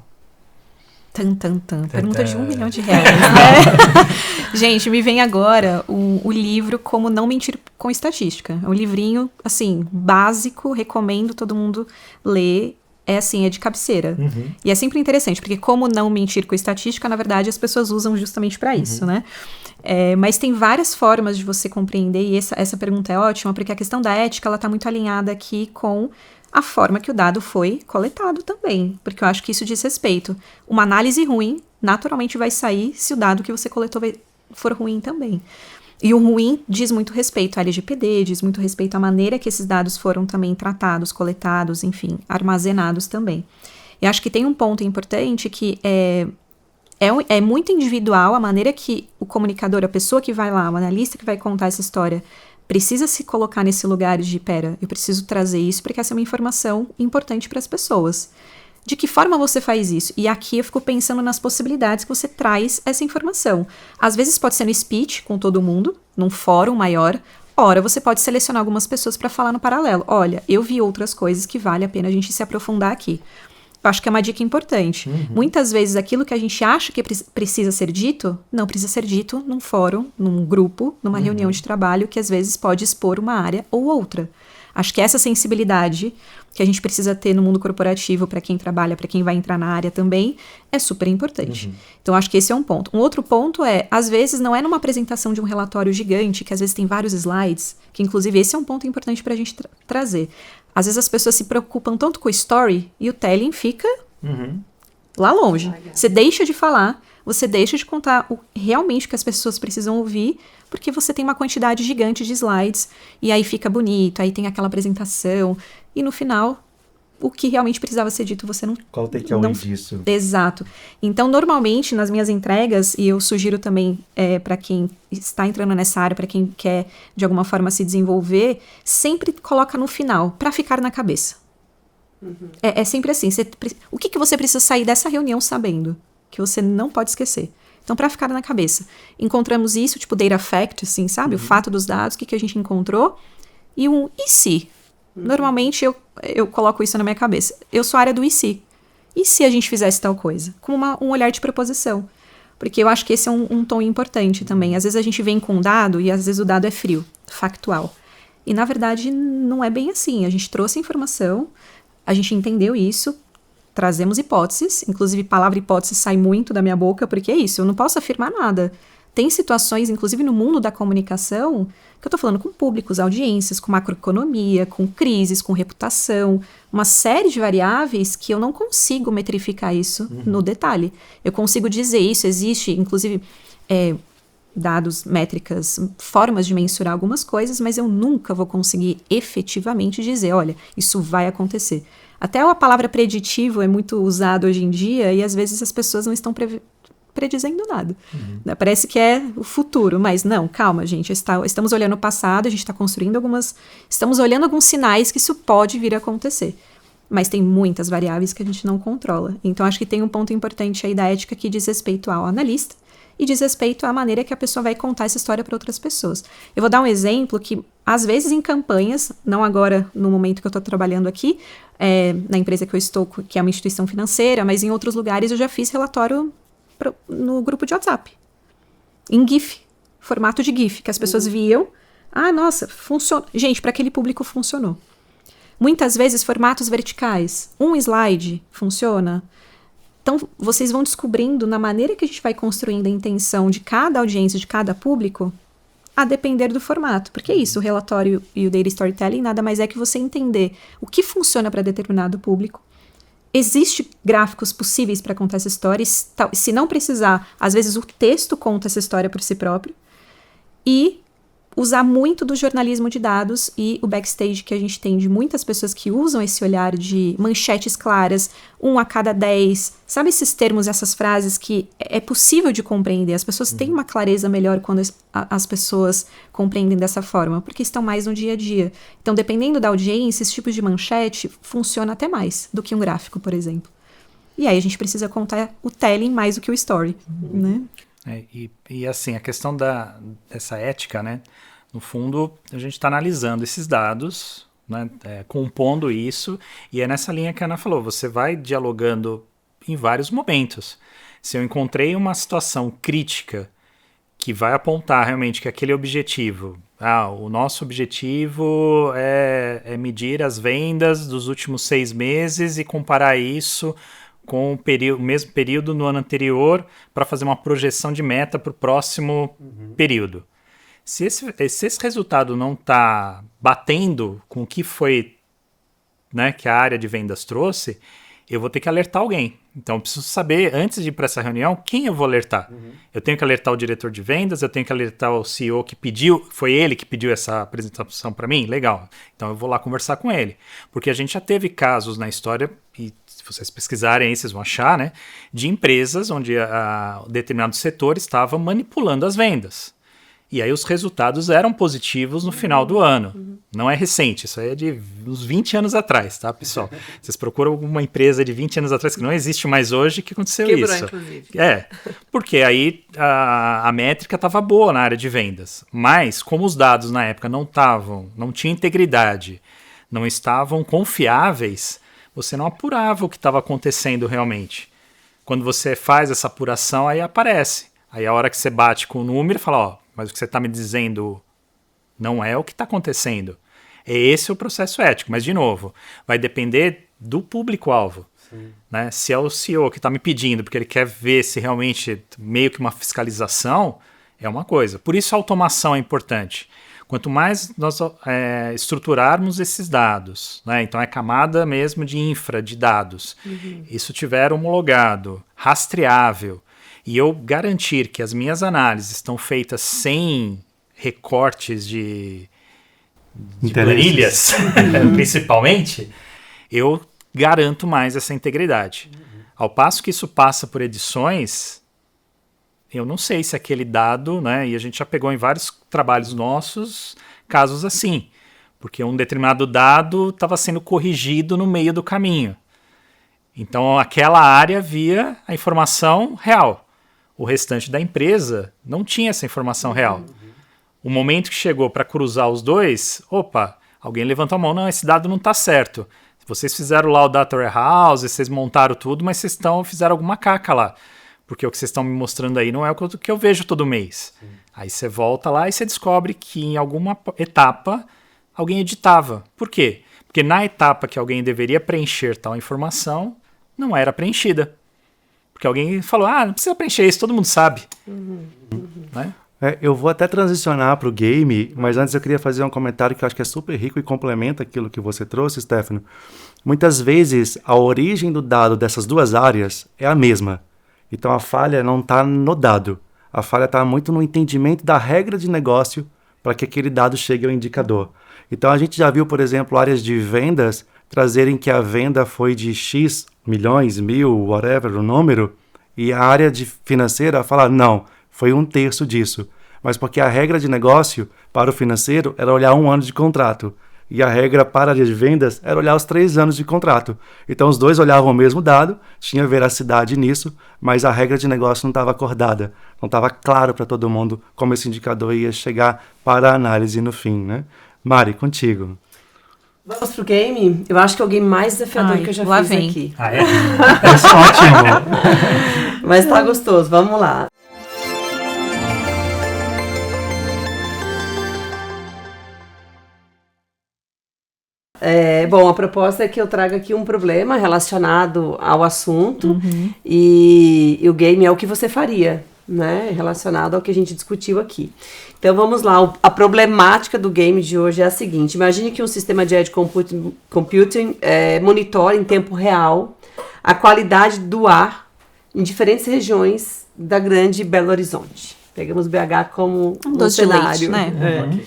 [SPEAKER 5] Pergunta de R$1 milhão, né? Gente, me vem agora o livro Como Não Mentir com Estatística. É um livrinho, assim, básico, recomendo todo mundo ler. É assim, é de cabeceira. E é sempre interessante, porque como não mentir com estatística, na verdade, as pessoas usam justamente para isso, né? Mas tem várias formas de você compreender, e essa pergunta é ótima, porque a questão da ética, ela tá muito alinhada aqui com a forma que o dado foi coletado também, porque eu acho que isso diz respeito. Uma análise ruim, naturalmente vai sair se o dado que você coletou for ruim também. E o ruim diz muito respeito à LGPD, diz muito respeito à maneira que esses dados foram também tratados, coletados, enfim, armazenados também. E acho que tem um ponto importante que é muito individual a maneira que o comunicador, a pessoa que vai lá, o analista que vai contar essa história, precisa se colocar nesse lugar de, pera, eu preciso trazer isso porque essa é uma informação importante para as pessoas. De que forma você faz isso? E aqui eu fico pensando nas possibilidades que você traz essa informação. Às vezes pode ser no speech com todo mundo, num fórum maior. Ora, você pode selecionar algumas pessoas para falar no paralelo. Olha, eu vi outras coisas que vale a pena a gente se aprofundar aqui. Eu acho que é uma dica importante. Muitas vezes aquilo que a gente acha que precisa ser dito, não precisa ser dito num fórum, num grupo, numa reunião de trabalho, que às vezes pode expor uma área ou outra. Acho que essa sensibilidade que a gente precisa ter no mundo corporativo para quem trabalha, para quem vai entrar na área também, é super importante. Então, acho que esse é um ponto. Um outro ponto é, às vezes, não é numa apresentação de um relatório gigante, que às vezes tem vários slides, que inclusive esse é um ponto importante para a gente trazer. Às vezes as pessoas se preocupam tanto com o story e o telling fica lá longe. Você deixa de falar, você deixa de contar realmente o que as pessoas precisam ouvir, porque você tem uma quantidade gigante de slides, e aí fica bonito, aí tem aquela apresentação, e no final, o que realmente precisava ser dito, você não...
[SPEAKER 1] Qual o takeaway disso?
[SPEAKER 5] Exato. Então, normalmente, nas minhas entregas, e eu sugiro também para quem está entrando nessa área, para quem quer, de alguma forma, se desenvolver, sempre coloca no final, para ficar na cabeça. É sempre assim. O que você precisa sair dessa reunião sabendo? Que você não pode esquecer. Então, para ficar na cabeça. Encontramos isso, tipo data fact, assim, sabe? O fato dos dados, o que a gente encontrou. E um e se? Normalmente, eu coloco isso na minha cabeça. Eu sou a área do e se. E se a gente fizesse tal coisa? Com um olhar de proposição. Porque eu acho que esse é um tom importante também. Às vezes a gente vem com um dado e às vezes o dado é frio, factual. E, na verdade, não é bem assim. A gente trouxe a informação, a gente entendeu isso, trazemos hipóteses, inclusive palavra hipótese sai muito da minha boca, porque é isso, eu não posso afirmar nada. Tem situações, inclusive no mundo da comunicação, que eu tô falando com públicos, audiências, com macroeconomia, com crises, com reputação, uma série de variáveis que eu não consigo metrificar isso no detalhe. Eu consigo dizer isso, existe, inclusive, dados, métricas, formas de mensurar algumas coisas, mas eu nunca vou conseguir efetivamente dizer, olha, isso vai acontecer. Até a palavra preditivo é muito usada hoje em dia e às vezes as pessoas não estão predizendo nada. Parece que é o futuro, mas não, calma, gente, estamos olhando o passado, a gente está construindo estamos olhando alguns sinais que isso pode vir a acontecer. Mas tem muitas variáveis que a gente não controla. Então, acho que tem um ponto importante aí da ética que diz respeito ao analista e diz respeito à maneira que a pessoa vai contar essa história para outras pessoas. Eu vou dar um exemplo que, às vezes, em campanhas, não agora no momento que eu estou trabalhando aqui, na empresa que eu estou, que é uma instituição financeira, mas em outros lugares eu já fiz relatório no grupo de WhatsApp. Em GIF, formato de GIF, que as pessoas viam. Ah, nossa, funciona. Gente, para aquele público funcionou. Muitas vezes, formatos verticais. Um slide funciona. Então, vocês vão descobrindo, na maneira que a gente vai construindo a intenção de cada audiência, de cada público, a depender do formato. Porque é isso, o relatório e o data storytelling nada mais é que você entender o que funciona para determinado público. Existem gráficos possíveis para contar essa história. Se não precisar, às vezes o texto conta essa história por si próprio. E usar muito do jornalismo de dados e o backstage que a gente tem de muitas pessoas que usam esse olhar de manchetes claras, 1 a cada 10, sabe esses termos, essas frases que é possível de compreender, as pessoas têm uma clareza melhor quando as pessoas compreendem dessa forma, porque estão mais no dia a dia. Então, dependendo da audiência, esse tipo de manchete funciona até mais do que um gráfico, por exemplo. E aí a gente precisa contar o telling mais do que o story, né?
[SPEAKER 4] E assim, a questão dessa ética, né? No fundo, a gente está analisando esses dados, né, compondo isso, e é nessa linha que a Ana falou, você vai dialogando em vários momentos. Se eu encontrei uma situação crítica que vai apontar realmente que aquele objetivo, o nosso objetivo é medir as vendas dos últimos 6 meses e comparar isso com o mesmo período no ano anterior para fazer uma projeção de meta para o próximo período. Se esse resultado não está batendo com o que foi, né, que a área de vendas trouxe, eu vou ter que alertar alguém. Então, eu preciso saber, antes de ir para essa reunião, quem eu vou alertar. Eu tenho que alertar o diretor de vendas, eu tenho que alertar o CEO que pediu, foi ele que pediu essa apresentação para mim? Legal. Então, eu vou lá conversar com ele. Porque a gente já teve casos na história, e se vocês pesquisarem aí, vocês vão achar, né, de empresas onde determinado setor estava manipulando as vendas. E aí os resultados eram positivos no final do ano. Não é recente, isso aí é de uns 20 anos atrás, tá, pessoal? Vocês procuram alguma empresa de 20 anos atrás que não existe mais hoje que aconteceu
[SPEAKER 3] Quebrou,
[SPEAKER 4] isso.
[SPEAKER 3] inclusive.
[SPEAKER 4] Porque aí a métrica estava boa na área de vendas. Mas como os dados na época não tinham integridade, não estavam confiáveis, você não apurava o que estava acontecendo realmente. Quando você faz essa apuração, aí aparece. Aí a hora que você bate com o número, fala, mas o que você está me dizendo não é o que está acontecendo. Esse é o processo ético. Mas, de novo, vai depender do público-alvo. Né? Se é o CEO que está me pedindo, porque ele quer ver se realmente meio que uma fiscalização, é uma coisa. Por isso a automação é importante. Quanto mais nós estruturarmos esses dados, né? Então é camada mesmo de infra, de dados, isso tiver homologado, rastreável, e eu garantir que as minhas análises estão feitas sem recortes de planilhas, principalmente, eu garanto mais essa integridade. Ao passo que isso passa por edições, eu não sei se aquele dado, né, e a gente já pegou em vários trabalhos nossos casos assim, porque um determinado dado estava sendo corrigido no meio do caminho. Então aquela área via a informação real. O restante da empresa não tinha essa informação real. O momento que chegou para cruzar os dois, alguém levantou a mão, não, esse dado não está certo. Vocês fizeram lá o Data Warehouse, vocês montaram tudo, mas vocês fizeram alguma caca lá. Porque o que vocês estão me mostrando aí não é o que eu vejo todo mês. Aí você volta lá e você descobre que em alguma etapa alguém editava. Por quê? Porque na etapa que alguém deveria preencher tal informação, não era preenchida. Porque alguém falou, não precisa preencher isso, todo mundo sabe. Né?
[SPEAKER 1] Eu vou até transicionar para o game, mas antes eu queria fazer um comentário que eu acho que é super rico e complementa aquilo que você trouxe, Stefano. Muitas vezes, a origem do dado dessas duas áreas é a mesma. Então, a falha não está no dado. A falha está muito no entendimento da regra de negócio para que aquele dado chegue ao indicador. Então, a gente já viu, por exemplo, áreas de vendas trazerem que a venda foi de X milhões, 1000, whatever, o número, e a área de financeira falar, não, foi 1/3 disso. Mas porque a regra de negócio para o financeiro era olhar 1 ano de contrato. E a regra para a área de vendas era olhar os 3 anos de contrato. Então os dois olhavam o mesmo dado, tinha veracidade nisso, mas a regra de negócio não estava acordada. Não estava claro para todo mundo como esse indicador ia chegar para a análise no fim, né? Mari, contigo.
[SPEAKER 3] Vamos pro game? Eu acho que é o game mais desafiador que eu já fiz aqui.
[SPEAKER 1] É ótimo.
[SPEAKER 3] Mas tá gostoso, vamos lá. Bom, a proposta é que eu traga aqui um problema relacionado ao assunto e o game é o que você faria, né? Relacionado ao que a gente discutiu aqui. Então vamos lá, a problemática do game de hoje é a seguinte: imagine que um sistema de edge computing monitore em tempo real a qualidade do ar em diferentes regiões da grande Belo Horizonte. Pegamos BH como um cenário.
[SPEAKER 5] Leite, né?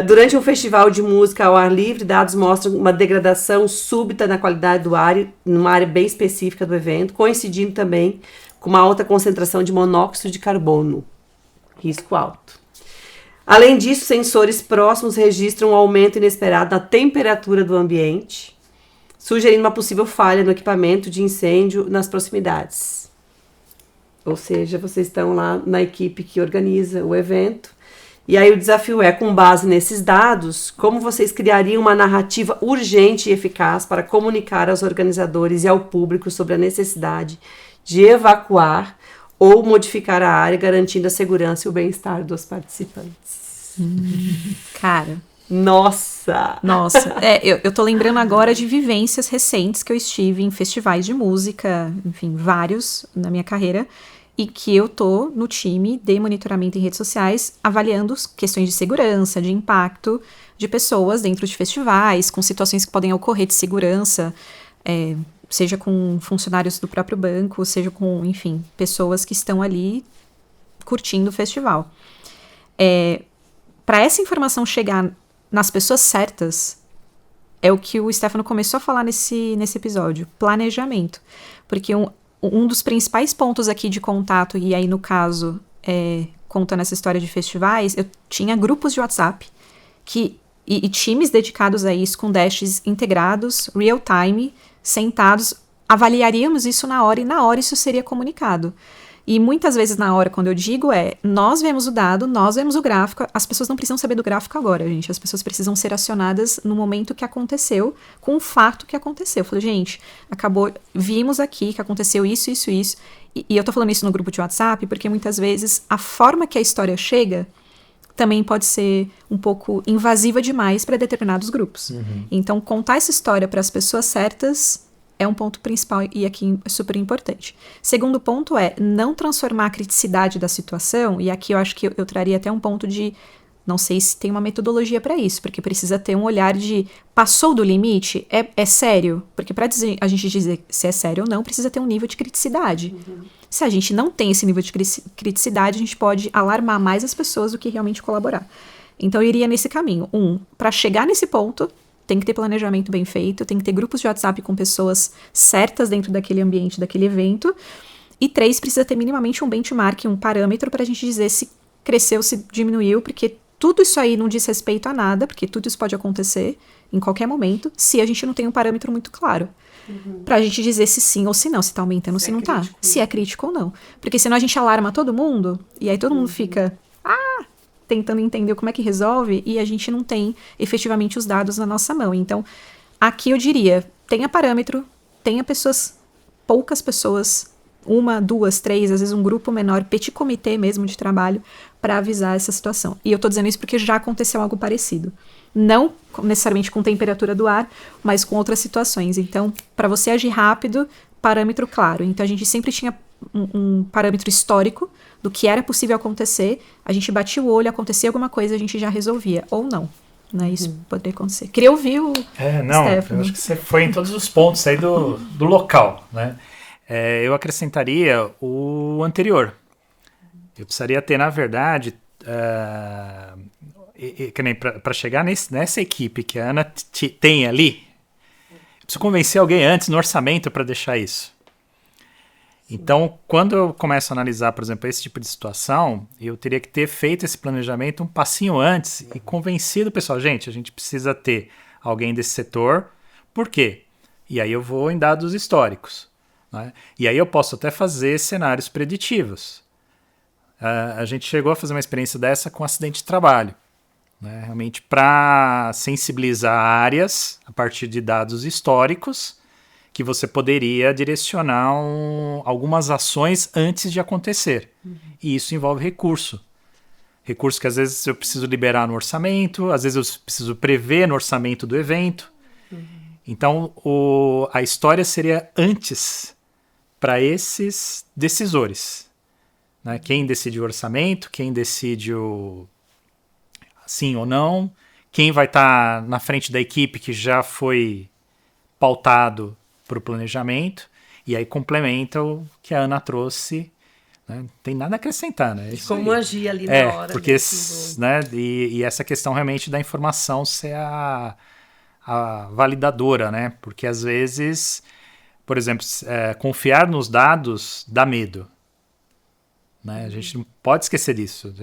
[SPEAKER 3] Durante um festival de música ao ar livre, dados mostram uma degradação súbita na qualidade do ar numa área bem específica do evento, coincidindo também com uma alta concentração de monóxido de carbono. Risco alto. Além disso, sensores próximos registram um aumento inesperado na temperatura do ambiente, sugerindo uma possível falha no equipamento de incêndio nas proximidades. Ou seja, vocês estão lá na equipe que organiza o evento E aí o desafio é, com base nesses dados, como vocês criariam uma narrativa urgente e eficaz para comunicar aos organizadores e ao público sobre a necessidade de evacuar ou modificar a área, garantindo a segurança e o bem-estar dos participantes.
[SPEAKER 5] Cara...
[SPEAKER 3] Nossa!
[SPEAKER 5] Eu tô lembrando agora de vivências recentes que eu estive em festivais de música, enfim, vários na minha carreira, e que eu tô no time de monitoramento em redes sociais, avaliando questões de segurança, de impacto de pessoas dentro de festivais, com situações que podem ocorrer de segurança, seja com funcionários do próprio banco, seja com, enfim, pessoas que estão ali curtindo o festival. Para essa informação chegar nas pessoas certas, é o que o Stefano começou a falar nesse episódio, planejamento. Porque um dos principais pontos aqui de contato, e aí no caso, contando essa história de festivais, eu tinha grupos de WhatsApp e times dedicados a isso, com dashes integrados, real time, sentados, avaliaríamos isso na hora, e na hora isso seria comunicado. E muitas vezes na hora, quando eu digo nós vemos o dado, nós vemos o gráfico, as pessoas não precisam saber do gráfico agora, gente, as pessoas precisam ser acionadas no momento que aconteceu, com o fato que aconteceu. Eu falei, gente, vimos aqui que aconteceu isso, isso, isso, e eu tô falando isso no grupo de WhatsApp, porque muitas vezes a forma que a história chega também pode ser um pouco invasiva demais para determinados grupos. Uhum. Então, contar essa história para as pessoas certas é um ponto principal e aqui é super importante. Segundo ponto é não transformar a criticidade da situação, e aqui eu acho que eu traria até um ponto de, não sei se tem uma metodologia para isso, porque precisa ter um olhar de, passou do limite? É sério? Porque para a gente dizer se é sério ou não, precisa ter um nível de criticidade. Uhum. Se a gente não tem esse nível de criticidade, a gente pode alarmar mais as pessoas do que realmente colaborar. Então eu iria nesse caminho. Para chegar nesse ponto, tem que ter planejamento bem feito, tem que ter grupos de WhatsApp com pessoas certas dentro daquele ambiente, daquele evento. E 3, precisa ter minimamente um benchmark, um parâmetro para a gente dizer se cresceu, se diminuiu, porque tudo isso aí não diz respeito a nada, porque tudo isso pode acontecer em qualquer momento, se a gente não tem um parâmetro muito claro. Uhum. Pra gente dizer se sim ou se não, se tá aumentando ou se não tá. Crítico. Se é crítico ou não. Porque senão a gente alarma todo mundo, e aí todo mundo fica... tentando entender como é que resolve, e a gente não tem efetivamente os dados na nossa mão. Então, aqui eu diria, tenha parâmetro, tenha poucas pessoas, 1, 2, 3, às vezes um grupo menor, petit comitê mesmo de trabalho, para avisar essa situação. E eu tô dizendo isso porque já aconteceu algo parecido. Não necessariamente com temperatura do ar, mas com outras situações. Então, para você agir rápido, parâmetro claro. Então, a gente sempre tinha um parâmetro histórico do que era possível acontecer, a gente batia o olho, acontecia alguma coisa, a gente já resolvia, ou não, né? Isso poderia acontecer. Queria ouvir o Stefano.
[SPEAKER 4] Eu acho que você foi em todos os pontos aí do local, né? Eu acrescentaria o anterior. Eu precisaria ter, na verdade, para chegar nessa equipe que a Ana tem ali, eu preciso convencer alguém antes no orçamento para deixar isso. Então, quando eu começo a analisar, por exemplo, esse tipo de situação, eu teria que ter feito esse planejamento um passinho antes e convencido o pessoal, gente, a gente precisa ter alguém desse setor, por quê? E aí eu vou em dados históricos, né? E aí eu posso até fazer cenários preditivos. A gente chegou a fazer uma experiência dessa com acidente de trabalho, né? Realmente para sensibilizar áreas a partir de dados históricos, que você poderia direcionar algumas ações antes de acontecer. Uhum. E isso envolve recurso. Recurso que às vezes eu preciso liberar no orçamento, às vezes eu preciso prever no orçamento do evento. Uhum. Então, a história seria antes para esses decisores, né? Quem decide o orçamento, quem decide o sim ou não, quem vai estar na frente da equipe que já foi pautado para o planejamento, e aí complementa o que a Ana trouxe, né? Não tem nada a acrescentar, né?
[SPEAKER 3] Como agir ali na hora.
[SPEAKER 4] Porque, né, e essa questão realmente da informação ser a validadora, né? Porque às vezes, por exemplo, confiar nos dados dá medo, né? A gente não pode esquecer disso.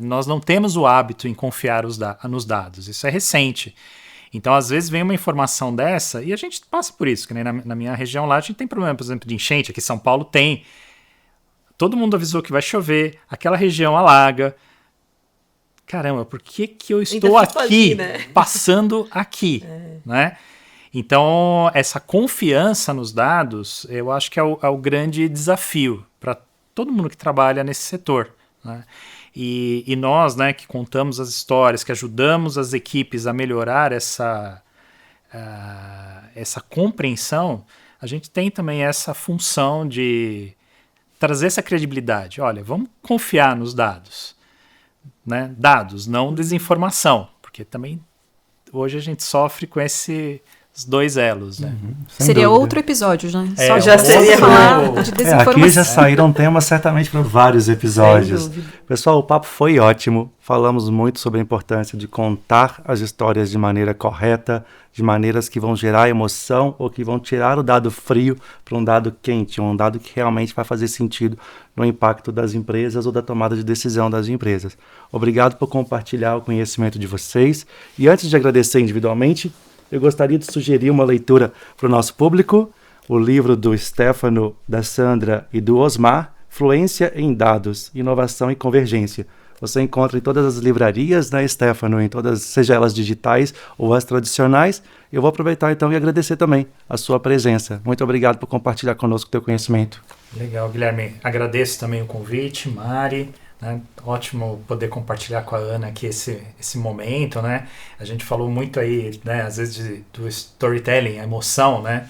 [SPEAKER 4] Nós não temos o hábito em confiar nos dados, isso é recente. Então, às vezes, vem uma informação dessa e a gente passa por isso, que nem na minha região lá a gente tem problema, por exemplo, de enchente, aqui em São Paulo tem. Todo mundo avisou que vai chover, aquela região alaga. caramba, por que eu
[SPEAKER 3] Ainda
[SPEAKER 4] estou
[SPEAKER 3] fico
[SPEAKER 4] aqui,
[SPEAKER 3] ali, né?
[SPEAKER 4] passando aqui, né? Então, essa confiança nos dados, eu acho que é o grande desafio para todo mundo que trabalha nesse setor, né? E nós, né, que contamos as histórias, que ajudamos as equipes a melhorar essa compreensão, a gente tem também essa função de trazer essa credibilidade. Olha, vamos confiar nos dados, né? Dados, não desinformação, porque também hoje a gente sofre com esses dois elos, né?
[SPEAKER 1] Sem
[SPEAKER 5] Seria
[SPEAKER 1] dúvida.
[SPEAKER 5] outro episódio, né?
[SPEAKER 4] É,
[SPEAKER 3] já seria
[SPEAKER 5] falar
[SPEAKER 4] outro-
[SPEAKER 5] de
[SPEAKER 1] Aqui
[SPEAKER 5] desinformação.
[SPEAKER 1] já saíram temas certamente para vários episódios.
[SPEAKER 3] Sem dúvida.
[SPEAKER 1] Pessoal, o papo foi ótimo. Falamos muito sobre a importância de contar as histórias de maneira correta, de maneiras que vão gerar emoção ou que vão tirar o dado frio para um dado quente, um dado que realmente vai fazer sentido no impacto das empresas ou da tomada de decisão das empresas. Obrigado por compartilhar o conhecimento de vocês. E antes de agradecer individualmente, eu gostaria de sugerir uma leitura para o nosso público, o livro do Stefano, da Sandra e do Osmar, Fluência em Dados, Inovação e Convergência. Você encontra em todas as livrarias, né, Stefano, em todas, seja elas digitais ou as tradicionais. Eu vou aproveitar então e agradecer também a sua presença. Muito obrigado por compartilhar conosco o teu conhecimento.
[SPEAKER 4] Legal, Guilherme. Agradeço também o convite, Mari. Né? Ótimo poder compartilhar com a Ana aqui esse momento, né? A gente falou muito aí, né, às vezes do storytelling, a emoção, né?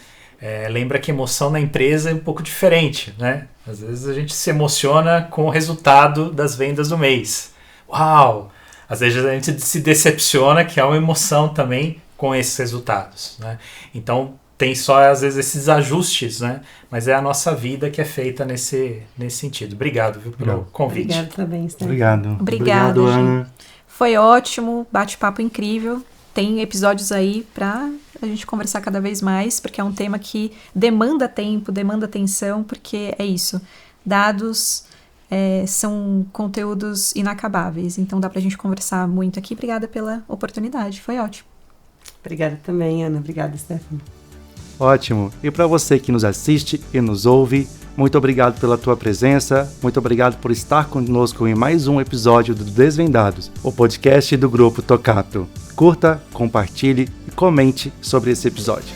[SPEAKER 4] Lembra que emoção na empresa é um pouco diferente, né? Às vezes a gente se emociona com o resultado das vendas do mês. Uau! Às vezes a gente se decepciona que há uma emoção também com esses resultados, né? Então tem só às vezes esses ajustes, né? Mas é a nossa vida que é feita nesse sentido. Obrigado, viu, pelo convite.
[SPEAKER 3] Obrigada também, Stefano.
[SPEAKER 1] Obrigado.
[SPEAKER 5] Obrigada,
[SPEAKER 1] Obrigado,
[SPEAKER 5] gente.
[SPEAKER 1] Ana.
[SPEAKER 5] Foi ótimo, bate-papo incrível. Tem episódios aí pra a gente conversar cada vez mais, porque é um tema que demanda tempo, demanda atenção, porque é isso. Dados são conteúdos inacabáveis, então dá pra gente conversar muito aqui. Obrigada pela oportunidade, foi ótimo.
[SPEAKER 3] Obrigada também, Ana. Obrigada, Stefano.
[SPEAKER 1] Ótimo. E para você que nos assiste e nos ouve, muito obrigado pela tua presença, muito obrigado por estar conosco em mais um episódio do Desvendados, o podcast do Grupo Tocato. Curta, compartilhe e comente sobre esse episódio.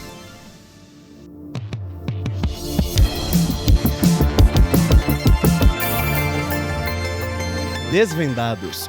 [SPEAKER 2] Desvendados,